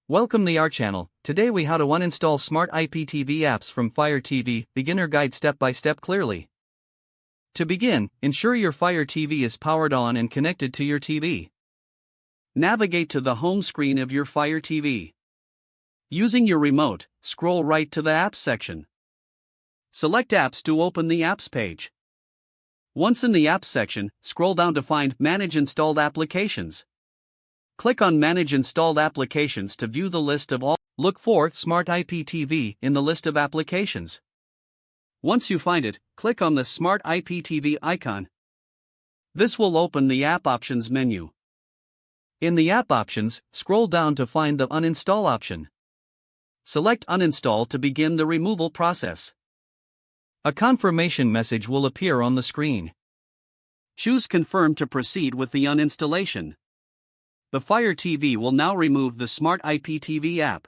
Welcome to our channel. Today we how to uninstall Smart IPTV apps from Fire TV, beginner guide step by step clearly. To begin, ensure your Fire TV is powered on and connected to your TV. Navigate to the home screen of your Fire TV. Using your remote, scroll right to the Apps section. Select Apps to open the Apps page. Once in the Apps section, scroll down to find Manage Installed Applications. Click on Manage Installed Applications to view the list of all. Look for Smart IPTV in the list of applications. Once you find it, click on the Smart IPTV icon. This will open the App Options menu. In the App Options, scroll down to find the Uninstall option. Select Uninstall to begin the removal process. A confirmation message will appear on the screen. Choose Confirm to proceed with the uninstallation. The Fire TV will now remove the Smart IPTV app.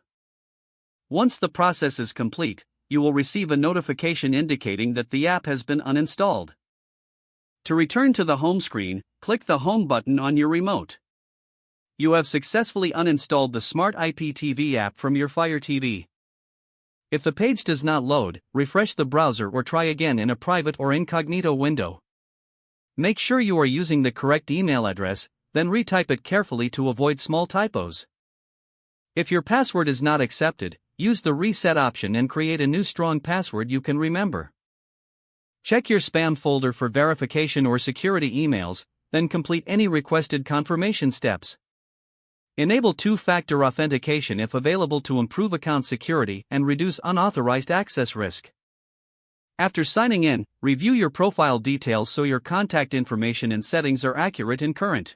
Once the process is complete, you will receive a notification indicating that the app has been uninstalled. To return to the home screen, click the Home button on your remote. You have successfully uninstalled the Smart IPTV app from your Fire TV. If the page does not load, refresh the browser or try again in a private or incognito window. Make sure you are using the correct email address, then retype it carefully to avoid small typos. If your password is not accepted, use the reset option and create a new strong password you can remember. Check your spam folder for verification or security emails, then complete any requested confirmation steps. Enable two-factor authentication if available to improve account security and reduce unauthorized access risk. After signing in, review your profile details so your contact information and settings are accurate and current.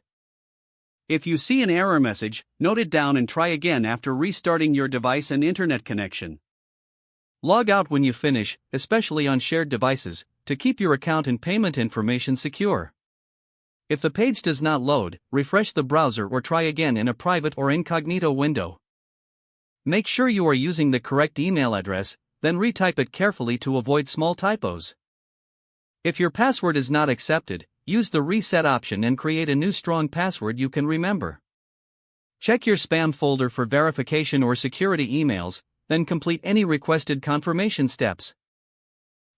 If you see an error message, note it down and try again after restarting your device and internet connection. Log out when you finish, especially on shared devices, to keep your account and payment information secure. If the page does not load, refresh the browser or try again in a private or incognito window. Make sure you are using the correct email address, then retype it carefully to avoid small typos. If your password is not accepted, use the reset option and create a new strong password you can remember. Check your spam folder for verification or security emails, then complete any requested confirmation steps.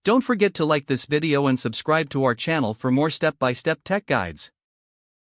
Don't forget to like this video and subscribe to our channel for more step-by-step tech guides.